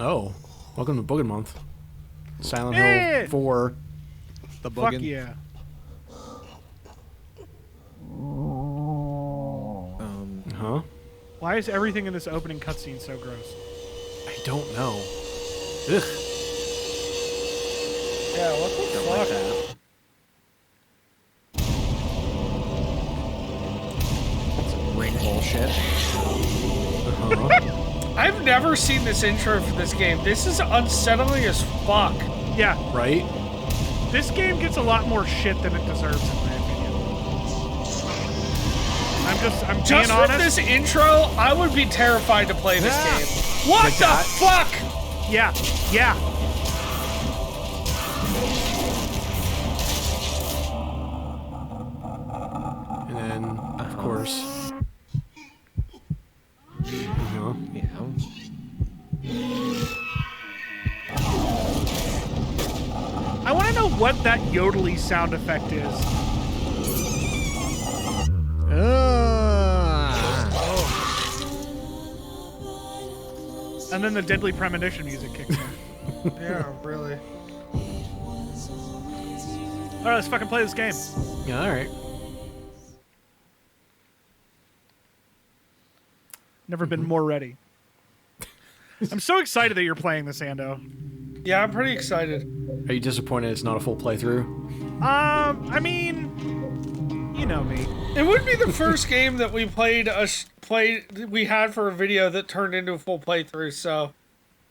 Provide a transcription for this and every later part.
Oh, welcome to Boogin Month. Silent Hill 4. The Boogin. Fuck yeah. Huh? Why is everything in this opening cutscene so gross? I don't know. Ugh. Yeah, what the Don't fuck? like that. Ring bullshit. I've never seen this intro for this game. This is unsettling as fuck. Yeah, Right? this game gets a lot more shit than it deserves, in my opinion. I'm being Just with honest. this intro, I would be terrified to play this Yeah. game. What Like the that? fuck? Yeah, yeah. And then, of course. Uh-huh. Yeah. I want to know what that yodely sound effect is. And then the deadly premonition music kicks in. Yeah, really. All right, let's fucking play this game. Yeah, alright. Never been more ready. I'm so excited that you're playing this, Ando. Yeah, I'm pretty excited. Are you disappointed it's not a full playthrough? I mean, you know me. It would be the first game that we we had for a video that turned into a full playthrough. So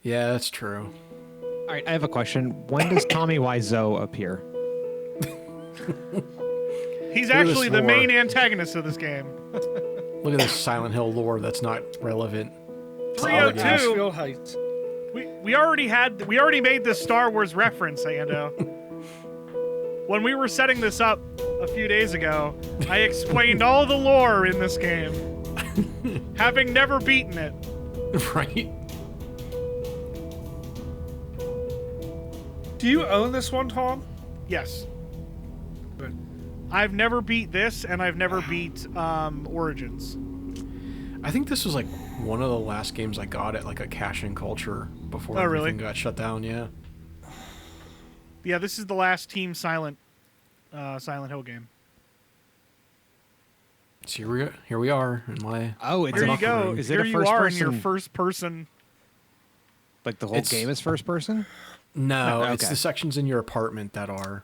Yeah, that's true. All right, I have a question. When does Tommy Wiseau appear? He's Look at actually this the lore. main antagonist of this game. Look at this Silent Hill lore that's not relevant. to other 302. games. Ashfield Heights. We already made this Star Wars reference, Ando. When we were setting this up a few days ago, I explained all the lore in this game, having never beaten it. Right? Do you own this one, Tom? Yes. Good. I've never beat this, and I've never beat Origins. I think this was like one of the last games I got at like a cash-in culture before Oh, really? everything got shut down, yeah. Yeah, this is the last Team Silent Hill game. So here we are in my... Oh, it's Here you a- go. Is it Here a you first are person? in your first person. Like the whole It's- game is first person? No, Okay. it's the sections in your apartment that are...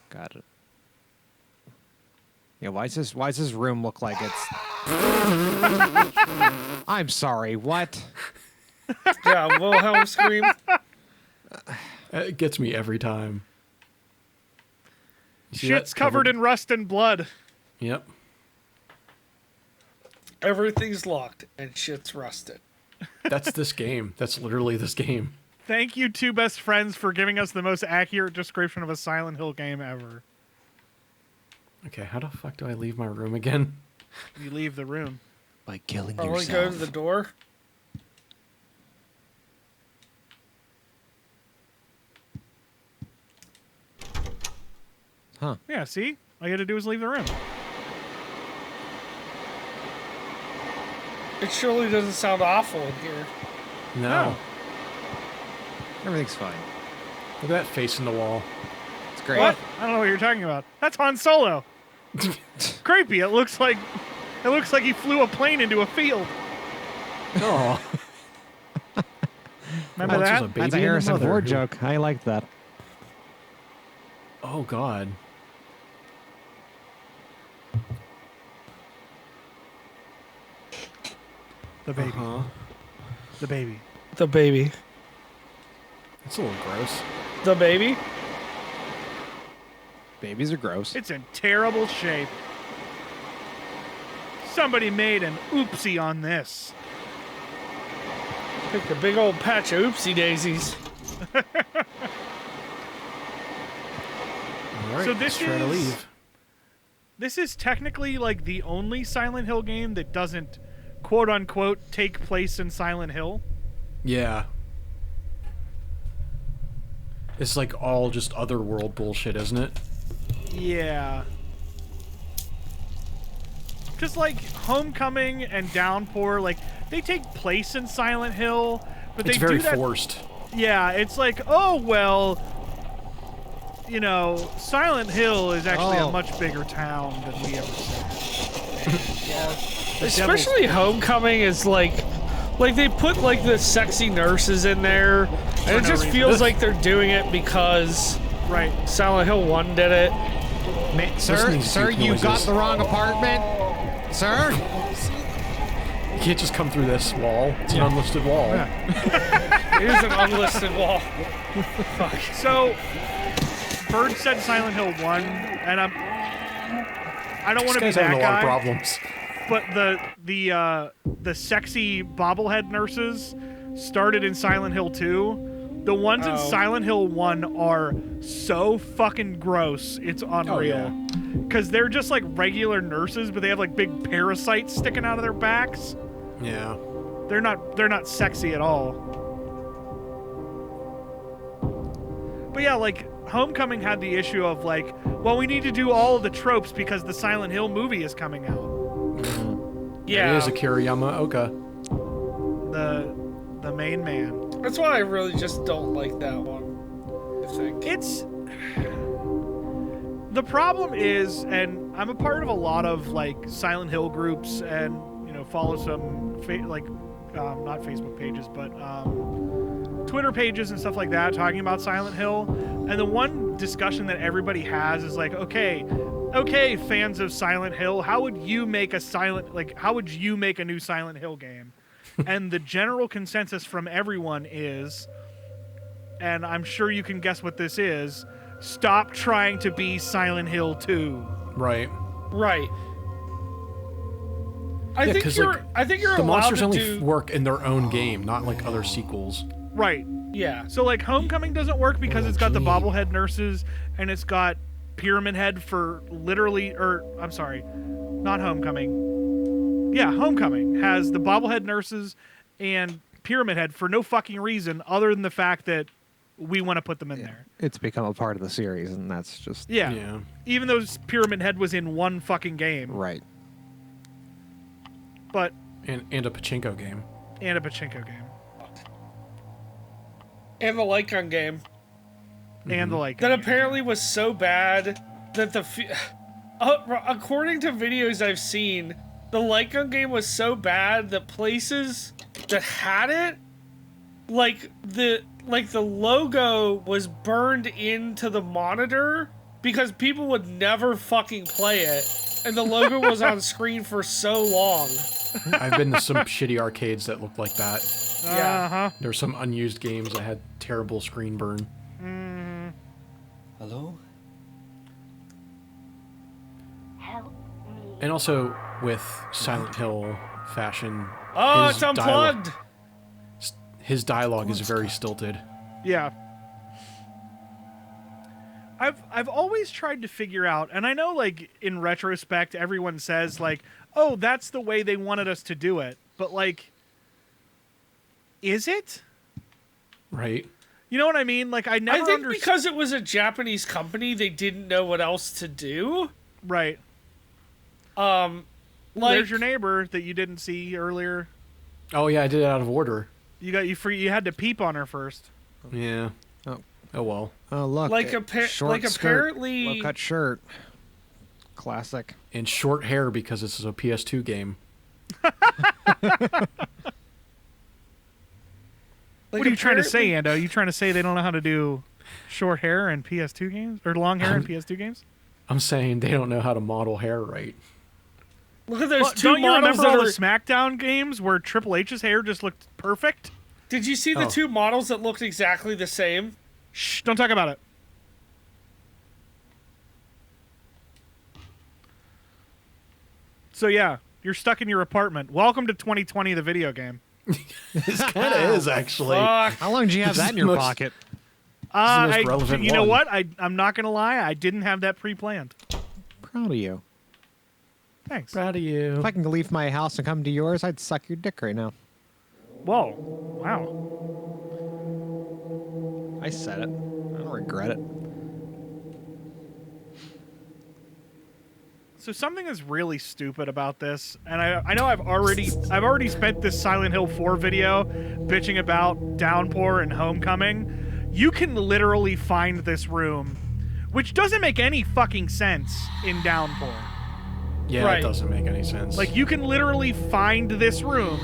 Got it. Yeah, why does this room look like it's... I'm sorry, what? Yeah, Wilhelm scream. It gets me every time. You see Shit's that? covered in rust and blood. Yep. Everything's locked and shit's rusted. That's this game. That's literally this game. Thank you, two best friends, for giving us the most accurate description of a Silent Hill game ever. Okay, how the fuck do I leave my room again? You leave the room. By killing Probably yourself. go to the door. Huh. Yeah, see? All you had to do is leave the room. It surely doesn't sound awful in here. No. Everything's fine. Look at that face in the wall. It's great. What? I don't know what you're talking about. That's Han Solo. Creepy. It looks like he flew a plane into a field. Oh. Remember This was that? a baby That's a and Harrison mother. Ford joke. I like that. Oh, God. The baby. Huh? The baby. The baby. That's a little gross. The baby? Babies are gross. It's in terrible shape. Somebody made an oopsie on this. Picked a big old patch of oopsie daisies. All right, So this let's try to is- leave. This is technically like the only Silent Hill game that doesn't quote unquote take place in Silent Hill. Yeah. It's like all just otherworld bullshit, isn't it? Yeah. Because like Homecoming and Downpour, like they take place in Silent Hill, but It's they very do that. forced. Yeah, it's like, oh, well, you know, Silent Hill is actually a much bigger town than we ever said. Yeah. Especially Homecoming is like they put like the sexy nurses in there, and it just feels like they're doing it because Silent Hill 1 did it. Sir, you got the wrong apartment. Sir? You can't just come through this wall. It's an unlisted wall. Yeah. It is an unlisted wall. Fuck. So, Bird said Silent Hill 1, and I don't want to be that having guy. a lot of problems. But the sexy bobblehead nurses started in Silent Hill 2. The ones in Silent Hill 1 are so fucking gross. It's unreal. Because they're just like regular nurses, but they have like big parasites sticking out of their backs. Yeah. They're not sexy at all. But yeah, like Homecoming had the issue of like, well, we need to do all of the tropes because the Silent Hill movie is coming out. Yeah. It is Akira Yamaoka. The main man. That's why I really just don't like that one, I think. The problem is, and I'm a part of a lot of like Silent Hill groups, and you know, follow some not Facebook pages, but Twitter pages and stuff like that talking about Silent Hill. And the one discussion that everybody has is like, okay, fans of Silent Hill, how would you make a new Silent Hill game? And the general consensus from everyone is, and I'm sure you can guess what this is, stop trying to be Silent Hill 2. Right. Right. I think you're the allowed monsters to only work in their own game, not like other sequels. Right. Yeah. So like Homecoming doesn't work because it's got the bobblehead nurses and it's got Pyramid Head for not Homecoming. Yeah, Homecoming has the bobblehead nurses and Pyramid Head for no fucking reason other than the fact that we want to put them in there. It's become a part of the series, and that's just... Yeah. Even though Pyramid Head was in one fucking game. Right. But... And a pachinko game. And a pachinko game. And the Lycon game. And the Lycon that game. apparently was so bad that according to videos I've seen, the Lycon game was so bad that places that had it, like the logo was burned into the monitor because people would never fucking play it, and the logo was on screen for so long. I've been to some shitty arcades that looked like that. Uh-huh. There were some unused games that had terrible screen burn. Hello? And also with Silent Hill fashion. Oh, it's unplugged. His dialogue is very stilted. Yeah. I've always tried to figure out, and I know like in retrospect everyone says like, oh, that's the way they wanted us to do it. But like, is it? Right. You know what I mean? Like I think because it was a Japanese company, they didn't know what else to do. Right. Like, there's your neighbor that you didn't see earlier. Oh yeah, I did it out of order. You had to peep on her first. Yeah. Oh well. Oh look. Apparently low cut shirt. Classic. And short hair because this is a PS2 game. What are you trying to say, Ando? You trying to say they don't know how to do short hair in PS2 games or long hair in PS2 games? I'm saying they don't know how to model hair right. Look at those two don't you models remember that all are... the SmackDown games where Triple H's hair just looked perfect? Did you see the two models that looked exactly the same? Shh, don't talk about it. So yeah, you're stuck in your apartment. Welcome to 2020, the video game. This kind of is actually. How long do you have that in your pocket? You know what? I'm not gonna lie. I didn't have that pre-planned. Proud of you. Thanks. Proud of you. If I can leave my house and come to yours, I'd suck your dick right now. Whoa! Wow. I said it. I don't regret it. So something is really stupid about this, and I know I've already spent this Silent Hill 4 video bitching about Downpour and Homecoming. You can literally find this room, which doesn't make any fucking sense in Downpour. Yeah, Right. it doesn't make any sense. Like, you can literally find this room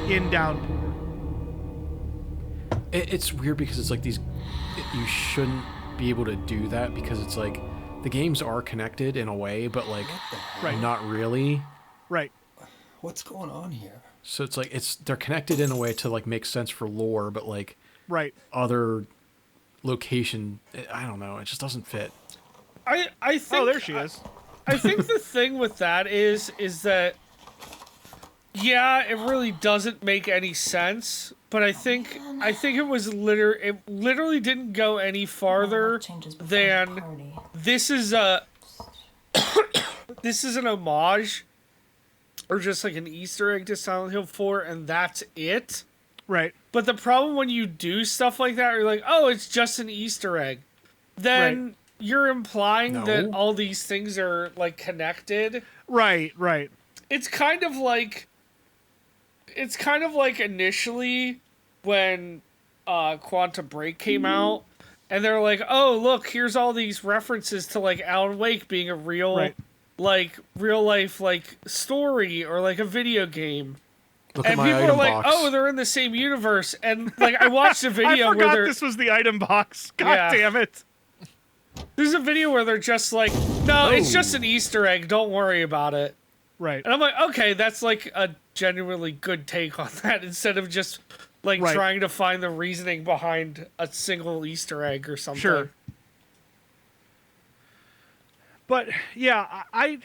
in Downpour. It's weird because it's like you shouldn't be able to do that because it's like the games are connected in a way, but like Right. not really. Right. What's going on here? So it's like they're connected in a way to like make sense for lore, but like Right. other location, I don't know, it just doesn't fit. I think. Oh, there she is. I think the thing with that is that, yeah, it really doesn't make any sense. But I think it literally didn't go any farther than this is an homage or just like an Easter egg to Silent Hill 4, and that's it. Right. But the problem when you do stuff like that, you're like, oh, it's just an Easter egg. Then Right. you're implying No. that all these things are like connected. Right. Right. It's kind of like initially when Quantum Break came out, and they're like, oh, look, here's all these references to like Alan Wake being a real Right. like real life like story or like a video game. Look And at my people are item like, box. oh, they're in the same universe. And like I watched a I video where forgot they're this was the item box. God Yeah. damn it. there's a video where they're just like, no, it's just an Easter egg, don't worry about it. Right. And I'm like, okay, that's like a genuinely good take on that instead of just like Right. trying to find the reasoning behind a single Easter egg or something. Sure. But yeah, I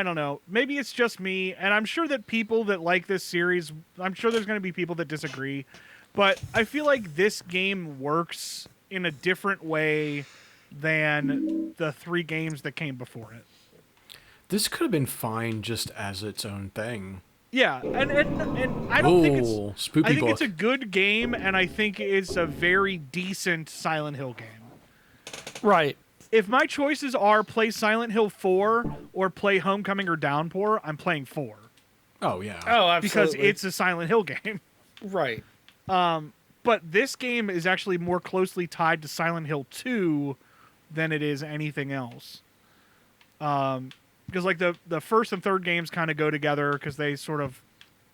don't know. Maybe it's just me, and I'm sure that people that like this series, I'm sure there's going to be people that disagree, but I feel like this game works in a different way than the 3 games that came before it. This could have been fine just as its own thing. Yeah, and I don't think Ooh, it's spooky I think book. it's a good game, and I think it's a very decent Silent Hill game. Right. If my choices are play Silent Hill 4 or play Homecoming or Downpour, I'm playing 4. Oh yeah. Oh, absolutely. Because it's a Silent Hill game. right. But this game is actually more closely tied to Silent Hill 2 than it is anything else. Because like the first and third games kind of go together because they sort of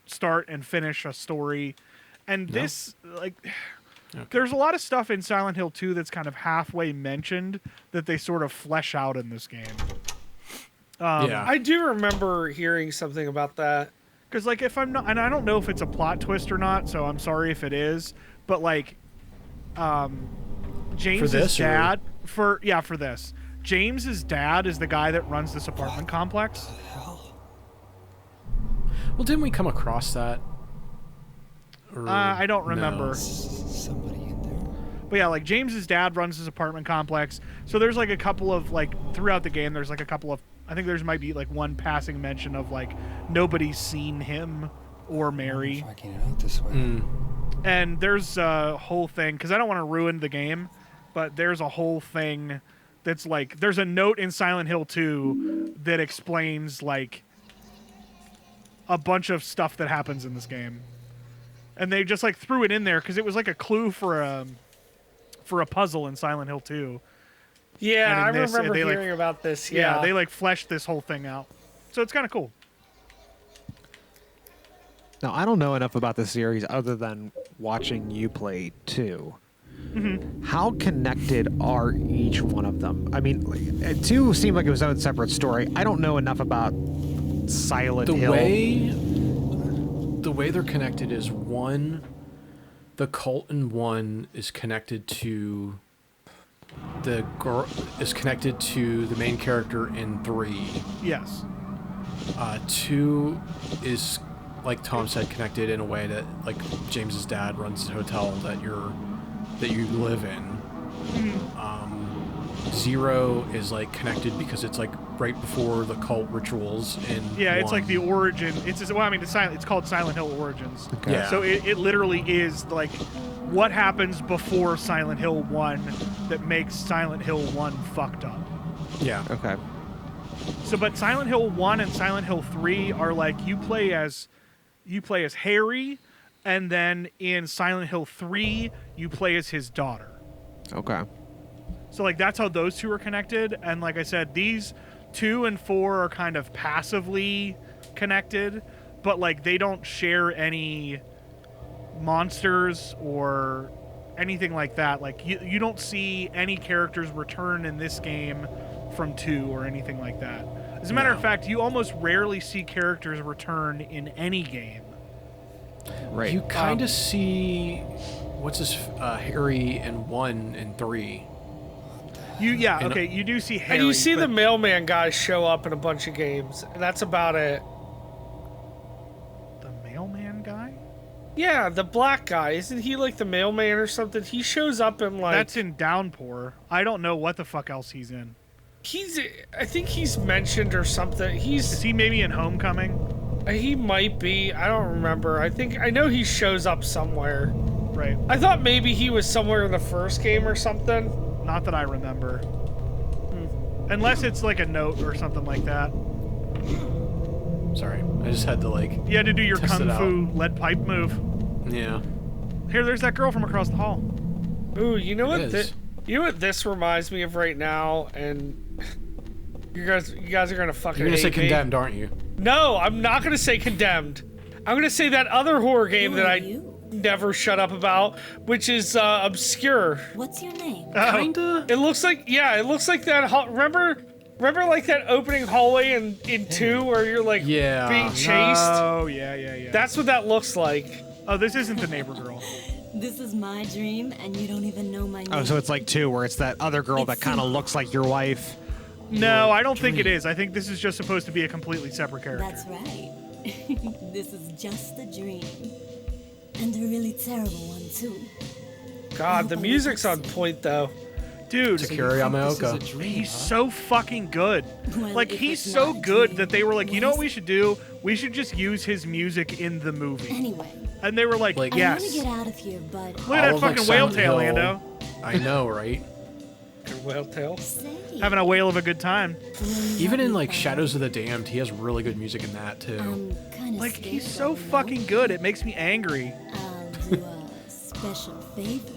start and finish a story. And this, like, there's a lot of stuff in Silent Hill 2 that's kind of halfway mentioned that they sort of flesh out in this game. Yeah. I do remember hearing something about that. Because, like, if I'm not, and I don't know if it's a plot twist or not, so I'm sorry if it is, but, like, James's this, or- dad, for this. James's dad is the guy that runs this apartment complex. Hell. Well, didn't we come across that? Or I don't no? remember. Somebody in there. But yeah, like, James's dad runs this apartment complex. So there's, like, a couple of, like, throughout the game, there's, like, a couple of, I think there's might be, like, one passing mention of, like, nobody's seen him or Mary. If I can get out this way. Mm. And there's a whole thing, because I don't want to ruin the game, but there's a whole thing that's like, there's a note in Silent Hill 2 that explains, like, a bunch of stuff that happens in this game. And they just, like, threw it in there because it was like a clue for a puzzle in Silent Hill 2. Yeah, I And in this, remember they, like- hearing about this. Yeah, Yeah, they, like, fleshed this whole thing out. So it's kind of cool. Now, I don't know enough about the series other than watching you play 2. Mm-hmm. How connected are each one of them? I mean, 2 seemed like it was its own separate story. I don't know enough about Silent The Hill. way they're connected is one, the cult in 1 is connected to the girl is connected to the main character in 3. Yes. 2 is, like Tom said, connected in a way that, like, James's dad runs the hotel that you live in. 0 is, like, connected because it's, like, right before the cult rituals in Yeah, it's 1. like the origin. It's called Silent Hill Origins. Okay. Yeah. So it literally is like what happens before Silent Hill 1 that makes Silent Hill 1 fucked up. Yeah. Okay. So, but Silent Hill 1 and Silent Hill 3 are like you play as Harry, and then in Silent Hill 3 you play as his daughter. Okay. So like that's how those two are connected, and like I said, these 2 and 4 are kind of passively connected, but like they don't share any monsters or anything like that. Like you don't see any characters return in this game from 2 or anything like that. As a matter of fact, you almost rarely see characters return in any game. Right. You kind of see what's his Harry in 1 and 3. You do see Harry. And you see but the mailman guy show up in a bunch of games, and that's about it. the mailman guy? Yeah, the black guy. Isn't he like the mailman or something? He shows up in like... That's in Downpour. I don't know what the fuck else he's in. I think he's mentioned or something. Is he maybe in Homecoming? He might be. I don't remember. I know he shows up somewhere. Right. I thought maybe he was somewhere in the first game or something. Not that I remember. Unless it's like a note or something like that. Sorry, I just had to like. You had to do your test kung it fu lead pipe move. Yeah. Here, there's that girl from across the hall. Ooh, you know what? It is. You know what this reminds me of right now, and you guys are gonna fucking. You're gonna say hate me. Condemned, aren't you? No, I'm not gonna say Condemned. I'm gonna say that other horror game that I never shut up about, which is Obscure. What's your name? Kinda. It looks like that. Remember like that opening hallway in 2 where you're like being chased. Oh yeah. That's what that looks like. Oh, this isn't the neighbor girl. This is my dream, and you don't even know my name. Oh, so it's like 2, where it's that other girl that kind of looks like your wife. No, I don't think it is. I think this is just supposed to be a completely separate character. That's right. This is just a dream. And a really terrible one, too. God, the music's on point though. Dude, Sakura Yamaoka. he's so fucking good. Well, Like, if he's it's so not a good dream, that they were like, you know what what we is should do? We should just use his music in the movie. Anyway, And they were like, Like- I want to yes. get out of here, but Look at that All of, like, fucking whale Silent tail, Hill. Ando. I know, right? Good whale tail. say, Having a whale of a good time. will you Even help in me like find Shadows of the Damned, he has really good music in that too. I'm kind of Like, he's so fucking good, it makes me angry. I'll do a special favor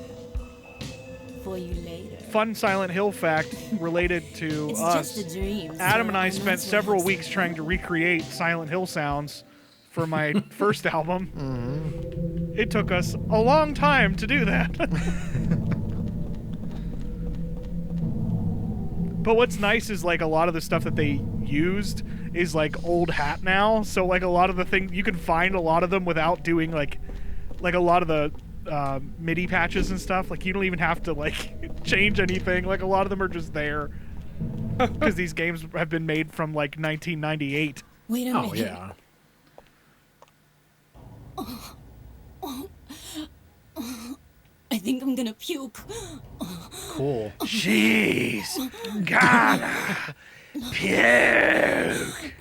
for you later. Fun Silent Hill fact related to It's us. just a dream. Adam so and I I'm spent not several so weeks trying to recreate Silent Hill sounds for my first album. It took us a long time to do that. But what's nice is like a lot of the stuff that they used is like old hat now. So like a lot of the things you can find a lot of them without doing like a lot of the MIDI patches and stuff. Like you don't even have to like change anything. Like a lot of them are just there because these games have been made from like 1998. Wait a Oh minute. yeah. I think I'm gonna puke. Cool. She's gotta puke.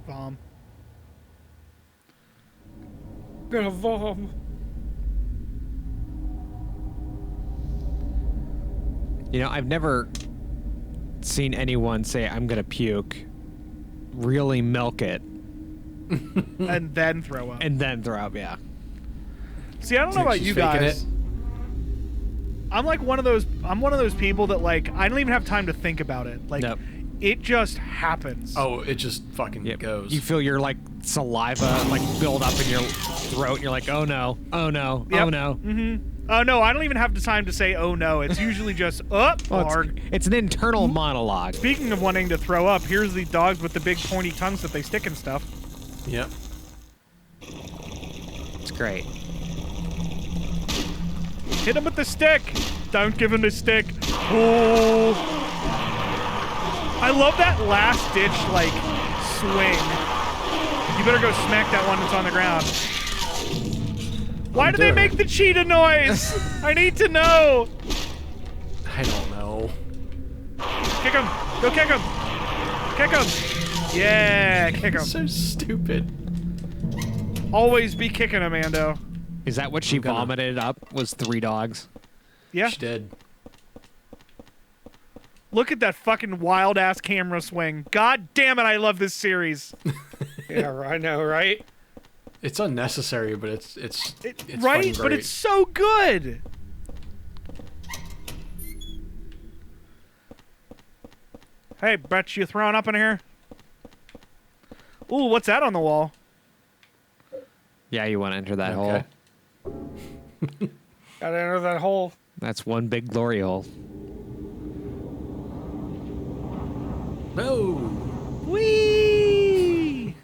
Bomb. Gonna vom. You know, I've never seen anyone say, I'm going to puke, really milk it, And then throw up. and then throw up, yeah. See, I don't know about She's you faking guys. it. I'm one of those people that like I don't even have time to think about it. Like Nope. it just happens. Oh, it just fucking Yep. goes. You feel your, like, saliva, like, build up in your throat, and you're like, oh no, oh no, oh Yep. no. Oh no, I don't even have the time to say oh no. It's usually just up Well, or it's an internal monologue. speaking of wanting to throw up, here's the dogs with the big pointy tongues that they stick in stuff. Yep. It's great. Hit him with the stick. Don't give him the stick. Oh. I love that last ditch like swing. You better go smack that one that's on the ground. Why do they doing make it. the cheetah noise? I need to know. I don't know. Kick him. Go kick him. Kick him. Yeah, kick him. So stupid. Always be kicking him, Ando. Is that what she gonna- vomited up, was 3 dogs? Yeah. She did. Look at that fucking wild ass camera swing. God damn it, I love this series. Yeah, I know, right? It's unnecessary, but it's right, fucking but great. it's so good. Hey, bet you throwing up in here? Ooh, what's that on the wall? Yeah, you want to enter that Okay. hole. Gotta enter that hole. That's one big glory hole. No. Whee!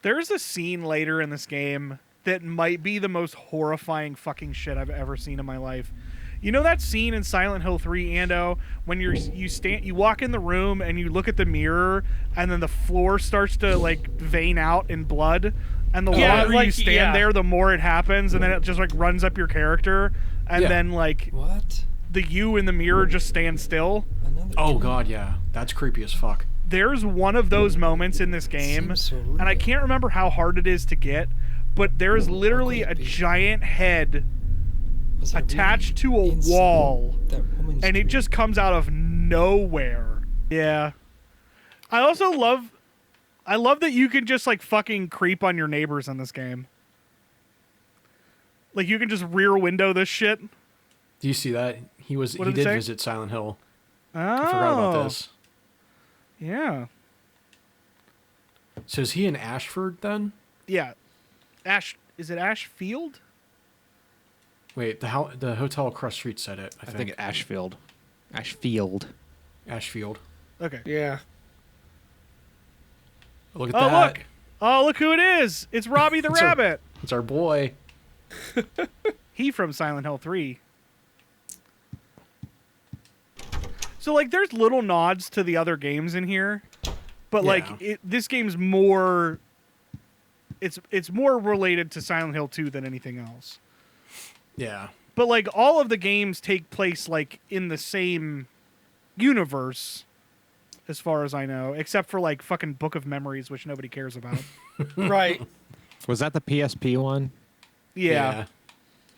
There's a scene later in this game that might be the most horrifying fucking shit I've ever seen in my life. You know that scene in Silent Hill 3, Ando, when you walk in the room and you look at the mirror and then the floor starts to like vein out in blood, and the longer you stand there, the more it happens, and then it just like runs up your character, and then like What? the you in the mirror just stands still. Another Oh dream? god, yeah. That's creepy as fuck. There's one of those moments in this game, Seems so and I real. can't remember how hard it is to get, but there is literally a giant head Was it attached to really a inside wall, that woman's and it dream? just comes out of nowhere. Yeah. I also love that you can just like fucking creep on your neighbors in this game. Like you can just rear window this shit. Do you see that? He What did it did say? visit Silent Hill. Oh. I forgot about this. Yeah. So is he in Ashford then? Yeah. Is it Ashfield? Wait, the hotel across the street said it. I I think. think Ashfield. Ashfield. Ashfield. Okay. Yeah. Look at Oh, that. look. Oh, look who it is. It's Robbie the It's our- Rabbit. It's our boy. He from Silent Hill 3. So, like, there's little nods to the other games in here. But, like, Yeah. this game's more... It's more related to Silent Hill 2 than anything else. Yeah. But, like, all of the games take place, like, in the same universe, as far as I know. Except for, like, fucking Book of Memories, which nobody cares about. Right. Was that the PSP one? Yeah.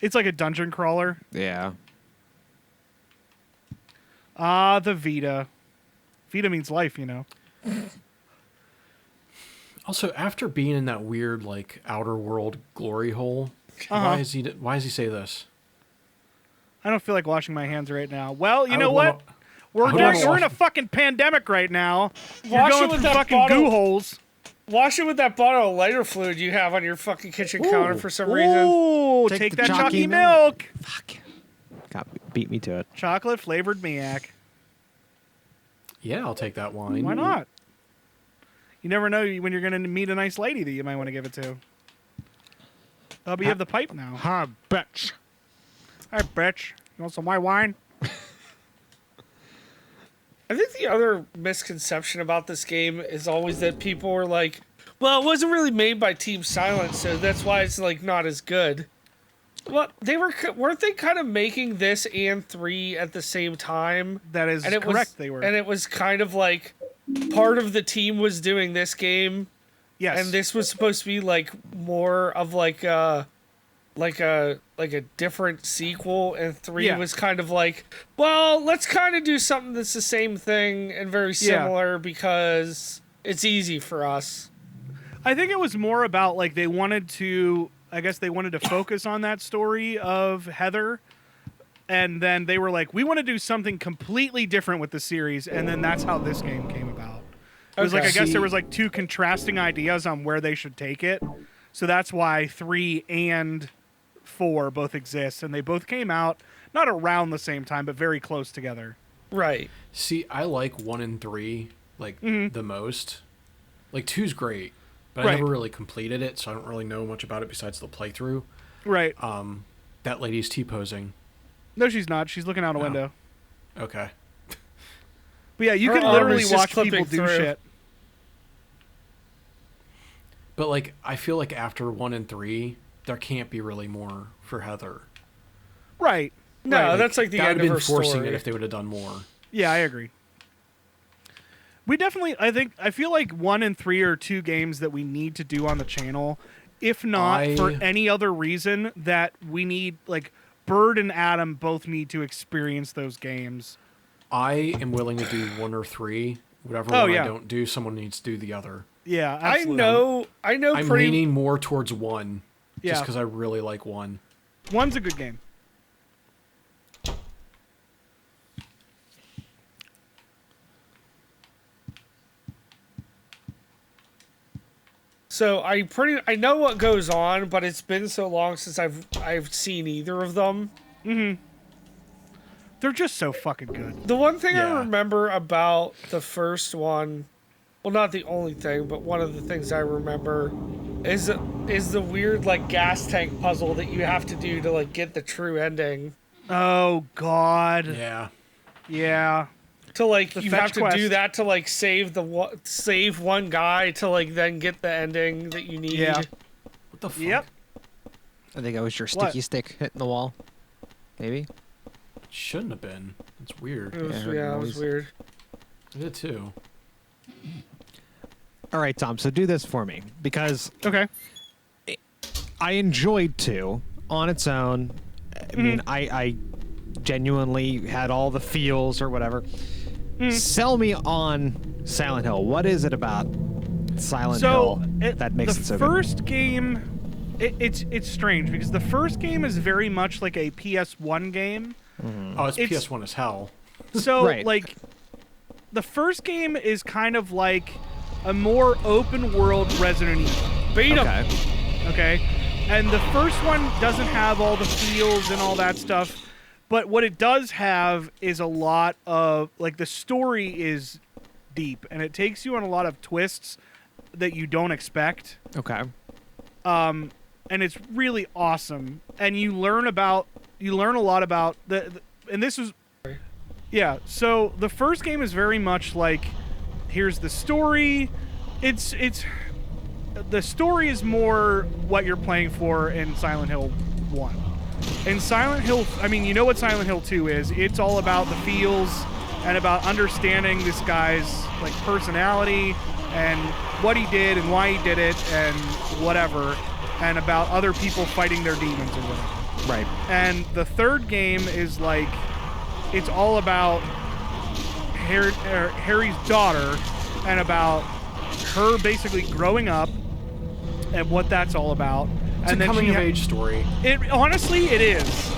It's like a dungeon crawler. Yeah. Ah, the Vita. Vita means life, you know. Also, after being in that weird like outer world glory hole, Uh-huh. why does he say this? I don't feel like washing my hands right now. Well, you I know would what? wanna- We're in a fucking pandemic right now. You're Wash it going with through that fucking bottle. goo holes. Wash it with that bottle of lighter fluid you have on your fucking kitchen counter for some reason. Ooh, Take take the that chalky chalky milk. milk. Fuck. Beat me to it. Chocolate flavored miak. Yeah, I'll take that wine. Why not? You never know when you're going to meet a nice lady that you might want to give it to. Oh, but you have the pipe now. Ha, bitch. Hi, bitch. You want some white wine? I think the other misconception about this game is always that people are like, well, it wasn't really made by Team Silent, so that's why it's like not as good. Well, weren't they kind of making this and 3 at the same time? That is And it correct, was, they were. And it was kind of like part of the team was doing this game, Yes. and this was supposed to be like more of like a different sequel, and 3 Yeah. was kind of like, well, let's kind of do something that's the same thing and very similar because it's easy for us. I think it was more about like they wanted to focus on that story of Heather, and then they were like, we want to do something completely different with the series, and then that's how this game came about. It was like, I guess there was like two contrasting ideas on where they should take it, so that's why 3 and 4 both exist, and they both came out not around the same time but very close together. Right. See, I like 1 and 3 like the most. Like 2's great, but Right. I never really completed it, so I don't really know much about it besides the playthrough. Right. That lady's T-posing. No, she's not. She's looking out a window. Okay. But yeah, you Her can arm literally is just watch people clipping do through. shit. But like I feel like after 1 and 3, there can't be really more for Heather. Right. No, Right. that's like the That would end have of been her forcing story. it if they would have done more. Yeah, I agree. We definitely, I feel like 1 and 3 are two games that we need to do on the channel. If not for any other reason that we need, like, Bird and Adam both need to experience those games. I am willing to do 1 or 3. Whatever Oh, one yeah. I don't do, someone needs to do the other. Yeah, absolutely. I know I'm pretty leaning more towards 1, Yeah. just because I really like 1. One's a good game. So I know what goes on, but it's been so long since I've seen either of them. They're just so fucking good. The one thing Yeah. I remember about the first one, well, not the only thing, but one of the things I remember is the weird like gas tank puzzle that you have to do to like get the true ending. Oh God. Yeah. Yeah. To like The you fetch have to quest. do that to like save one guy to like then get the ending that you need. Yeah. What the fuck? Yep. I think that was your What? sticky stick hitting the wall. Maybe. It shouldn't have been. It's weird. It was, Yeah, I heard yeah, it noise. was weird. I did too. All right, Tom. So do this for me because Okay. I enjoyed 2 on its own. I mean, I genuinely had all the feels or whatever. Sell me on Silent Hill. What is it about Silent Hill that makes it so the first game, it's strange because the first game is very much like a PS1 game. Oh, it's It's- PS1 as hell. So Right. like, the first game is kind of like a more open world Resident Evil. Beat 'em. good? Okay. Okay. And the first one doesn't have all the feels and all that stuff. But what it does have is a lot of, like, the story is deep. And it takes you on a lot of twists that you don't expect. Okay. And it's really awesome. And you learn a lot about and this is, yeah. So the first game is very much like, here's the story. It's the story is more what you're playing for in Silent Hill 1. In Silent Hill, I mean, you know what Silent Hill 2 is. It's all about the feels and about understanding this guy's, like, personality and what he did and why he did it and whatever, and about other people fighting their demons or whatever. Right. And the third game is like, it's all about Harry's daughter and about her basically growing up and what that's all about. It's and a then coming she of ha- age story. It honestly, it is.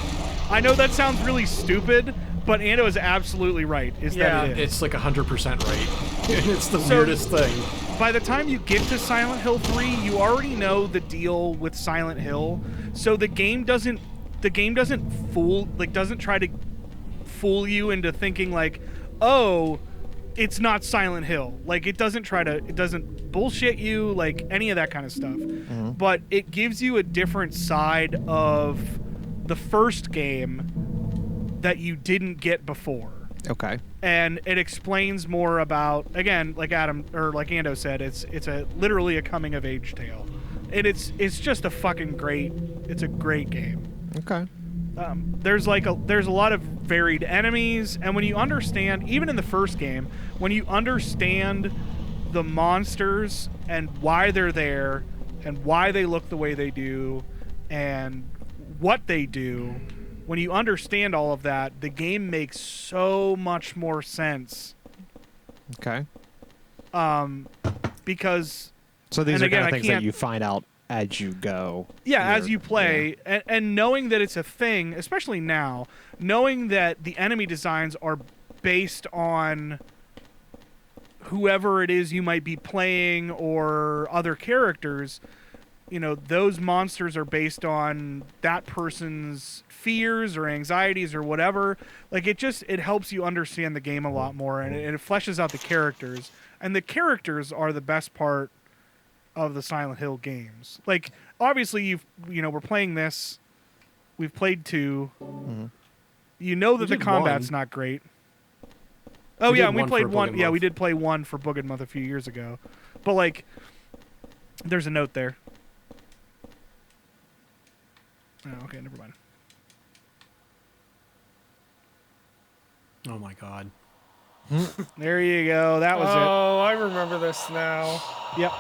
I know that sounds really stupid, but Ando is absolutely right. Yeah. That it is. It's like 100% right. And it's the So- weirdest thing. By the time you get to Silent Hill 3, you already know the deal with Silent Hill. So the game doesn't try to fool you into thinking like, "Oh, it's not Silent Hill." Like it doesn't bullshit you like any of that kind of stuff. But it gives you a different side of the first game that you didn't get before. Okay. And it explains more about, again, like Ando said, it's literally a coming of age tale, and it's just a great game. Okay. There's a lot of varied enemies, and when you understand, even in the first game, when you understand the monsters and why they're there and why they look the way they do and what they do, when you understand all of that, the game makes so much more sense. Okay. Because So these And are again, kind I of things that can't- you find out as you go. yeah, as here. you play, and knowing that it's a thing, especially now, knowing that the enemy designs are based on whoever it is you might be playing or other characters, you know, those monsters are based on that person's fears or anxieties or whatever. Like it helps you understand the game a lot more, and it fleshes out the characters, and the characters are the best part of the Silent Hill games. Like obviously we're playing this, we've played 2. You know that We the did combat's 1. not great. Oh We yeah, did and we 1 played for 1. Boogin Yeah, we Month. did play 1 for Boogin Month a few years ago. But like there's a note there. Oh, okay, never mind. Oh my god. There you go. That was Oh, I remember this now. it. Yep.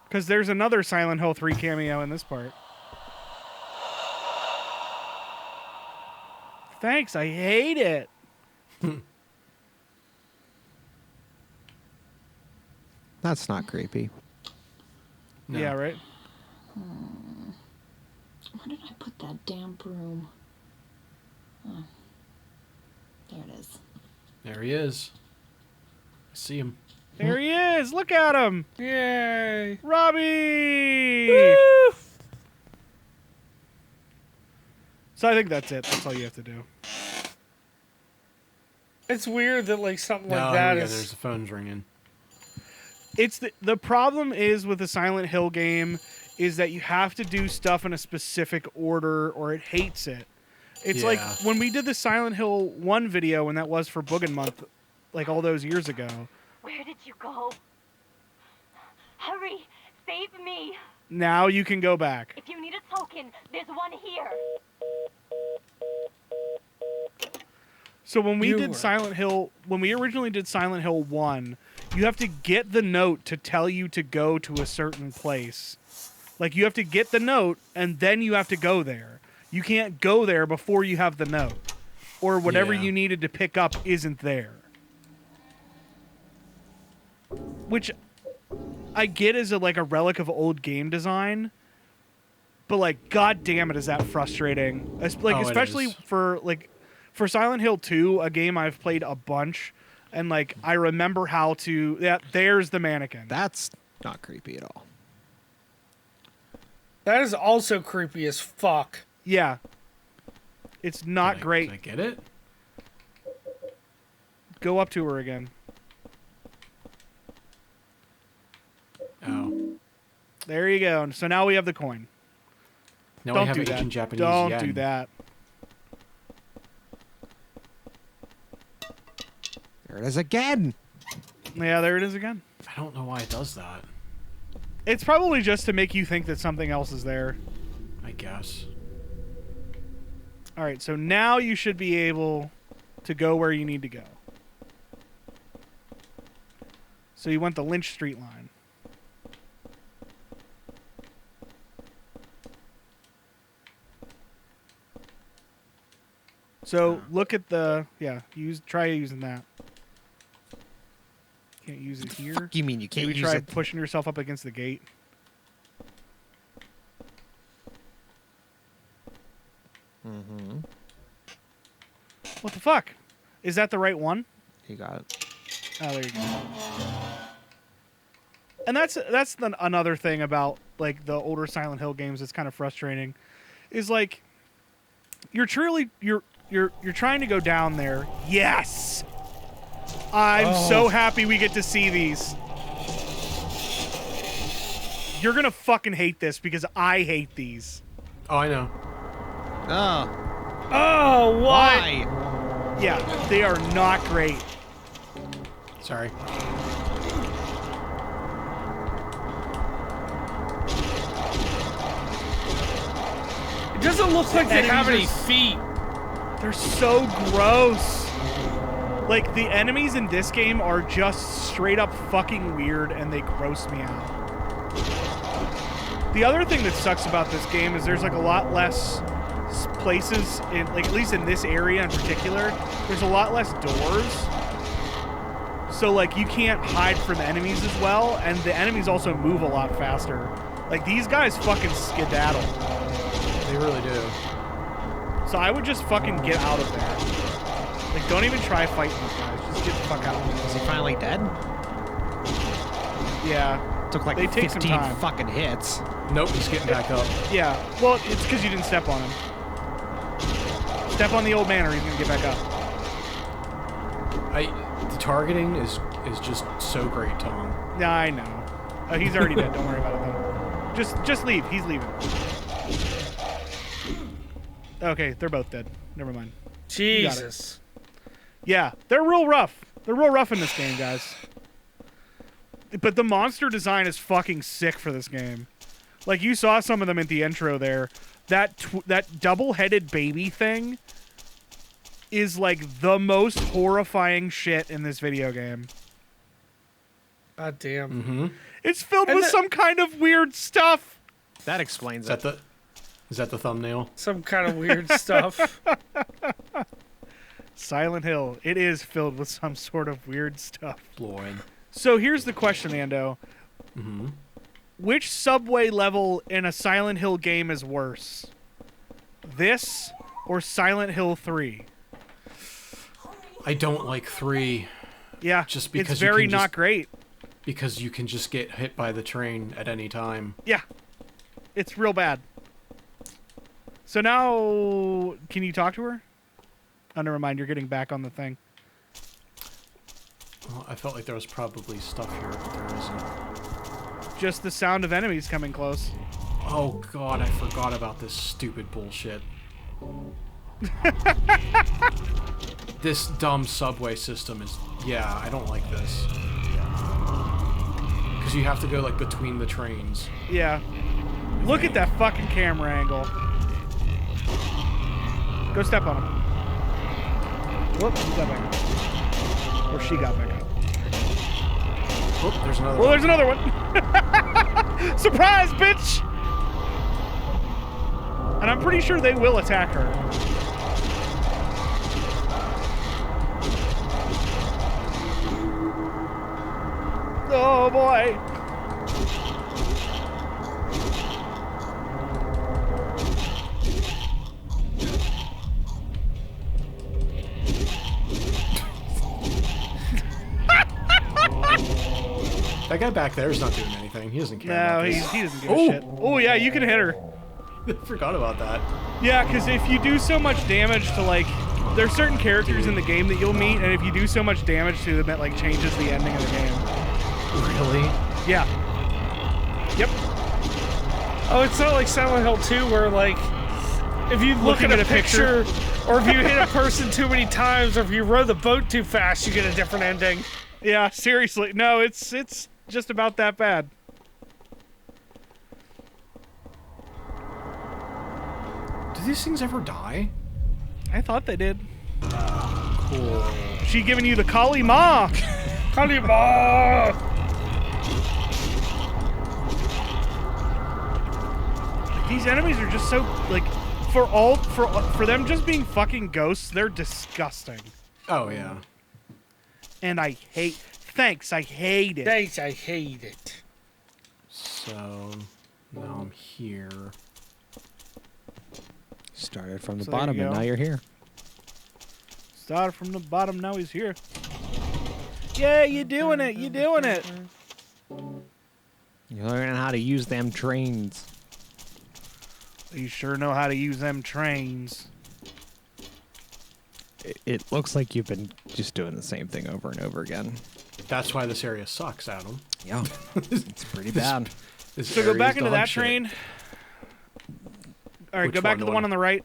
Because there's another Silent Hill 3 cameo in this part. Thanks. I hate it. That's not creepy. No. Yeah, right? Where did I put that damn broom? Oh. There it is. There he is. I see him. There he is. Look at him. Yay! Robbie! So I think that's it. That's all you have to do. It's weird that like something No, like that here we go. is. There's the phone's ringing. It's the problem is with the Silent Hill game is that you have to do stuff in a specific order or it hates it. It's like Yeah. when we did the Silent Hill 1 video, and that was for Boogin Month, like all those years ago. Where did you go? Hurry! Save me! Now you can go back. If you need a token, there's one here. So when we You did were- Silent Hill, when we originally did Silent Hill 1, you have to get the note to tell you to go to a certain place. Like you have to get the note and then you have to go there. You can't go there before you have the note. Or whatever Yeah. you needed to pick up isn't there. Which I get as like a relic of old game design. But like god damn it is that frustrating. Like Oh, it especially is. for Silent Hill 2, a game I've played a bunch, and like I remember how to. Yeah, there's the mannequin. That's not creepy at all. That is also creepy as fuck. Yeah, it's not great. Did I get it? Go up to her again. Oh. There you go. So now we have the coin. Now Don't we have do an that. ancient Japanese Don't yen. do that. There it is again. Yeah, there it is again. I don't know why it does that. It's probably just to make you think that something else is there. I guess. All right, so now you should be able to go where you need to go. So you went the Lynch Street line. So look at the try using that. Can't use it here. Fuck you mean you can't Maybe use try it? pushing yourself up against the gate. Mm-hmm. What the fuck? Is that the right one? You got it. Oh, there you go. And that's another thing about like the older Silent Hill games that's kind of frustrating, is like you're trying to go down there. Yes, I'm so happy we get to see these. You're gonna fucking hate this because I hate these. Oh, I know. Oh, Oh, what? why? Yeah, they are not great. Sorry. It doesn't look like they have any Enemies are- feet. They're so gross. Like, the enemies in this game are just straight up fucking weird and they gross me out. The other thing that sucks about this game is there's like a lot less places, in, like at least in this area in particular, there's a lot less doors. So like you can't hide from enemies as well, and the enemies also move a lot faster. Like these guys fucking skedaddle. They really do. So I would just fucking get out of there. Like, don't even try fighting these guys. Just get the fuck out. Is he finally dead? Yeah. Took like They take some 15 time. fucking hits. Nope, he's getting back up. Yeah. Well, it's because you didn't step on him. Step on the old man or he's going to get back up. The targeting is just so great, Tom. Yeah, I know. Oh, he's already dead. Don't worry about it, though. Just leave. He's leaving. Okay, they're both dead. Never mind. Jesus. Yeah, they're real rough. They're real rough in this game, guys. But the monster design is fucking sick for this game. Like, you saw some of them at the intro there. That double-headed baby thing is, like, the most horrifying shit in this video game. God damn. Mm-hmm. It's filled And with the- some kind of weird stuff. That explains Is that the thumbnail? Some kind of weird stuff. Silent Hill. It is filled with some sort of weird stuff. Lloyd. So here's the question, Ando. Mm-hmm. Which subway level in a Silent Hill game is worse? This or Silent Hill 3? I don't like 3. Yeah, Just because it's you very can not just- great. Because you can just get hit by the train at any time. Yeah, it's real bad. So now, can you talk to her? Oh, never mind. You're getting back on the thing. Well, I felt like there was probably stuff here, but there isn't. Just the sound of enemies coming close. Oh god, I forgot about this stupid bullshit. This dumb subway system is... Yeah, I don't like this. Because you have to go, like, between the trains. Yeah. Look at that fucking camera angle. Go step on him. Whoop, he got back up. Or she got back up. Oh, there's another Well, one. there's another one. Surprise, bitch! And I'm pretty sure they will attack her. Oh, boy. That guy back there is not doing anything. He doesn't care No, about he this. doesn't give a shit. Oh, yeah, you can hit her. I forgot about that. Yeah, because if you do so much damage to, like... There's certain characters in the game that you'll meet, and if you do so much damage to them, it, like, changes the ending of the game. Really? Yeah. Yep. Oh, it's not like Silent Hill 2 where, like, if you look Looking at a at a picture. picture, or if you hit a person too many times, or if you row the boat too fast, you get a different ending. Yeah, seriously. No, it's just about that bad. Do these things ever die? I thought they did. Cool. She giving you the Kali Ma. Kalima! These enemies are just so, like, for them just being fucking ghosts, they're disgusting. Oh, yeah. And I hate... Thanks, I hate it. Thanks, I hate it. So, now I'm here. Started from the So there bottom, you and go. now you're here. Started from the bottom, now he's here. Yeah, you doing it, you doing it. You're learning how to use them trains. You sure know how to use them trains. It looks like you've been just doing the same thing over and over again. That's why this area sucks, Adam. Yeah, it's pretty bad. This So go area back is into dog that shit. train. All right, Which go back one? to The the one one- on the right.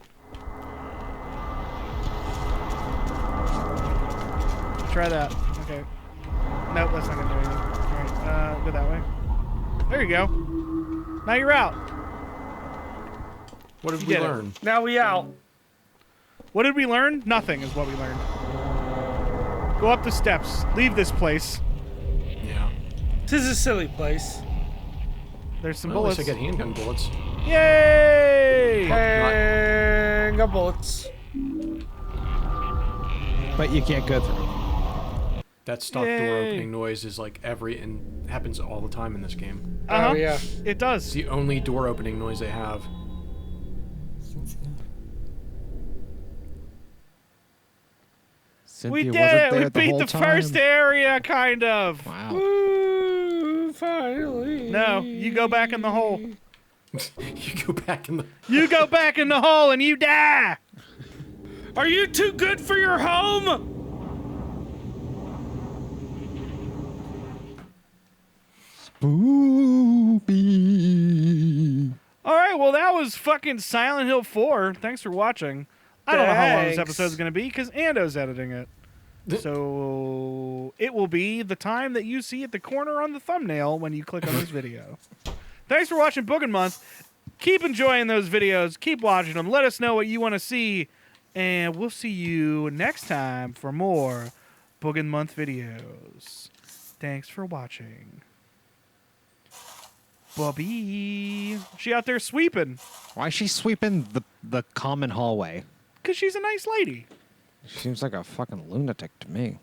Try that. Okay. Nope, that's not gonna do anything. All right, go that way. There you go. Now you're out. What did You we did it. learn? Now we out. What did we learn? Nothing is what we learned. Go up the steps. Leave this place. Yeah. Tis a silly place. There's some Well, at least bullets. I get handgun bullets. Yay! And got bullets. But you can't go through. That stock door Yay. opening noise is like and happens all the time in this game. Uh-huh. Oh, yeah. It It's does. the only door opening noise they have. Cynthia We did wasn't it! there We beat whole the time. first area, kind of. Wow. Woo, finally. No, you go back in the hole. You go back in the... You go back in the hole and you die. Are you too good for your home? Spoopy. All right, well, that was fucking Silent Hill 4. Thanks for watching. I don't know how long this Thanks. episode's going to be because Ando's editing it. So it will be the time that you see at the corner on the thumbnail when you click on this video. Thanks for watching Boogin Month. Keep enjoying those videos. Keep watching them. Let us know what you want to see. And we'll see you next time for more Boogin Month videos. Thanks for watching. Bobby. She out there sweeping. Why is she sweeping the common hallway? Because she's a nice lady. Seems like a fucking lunatic to me.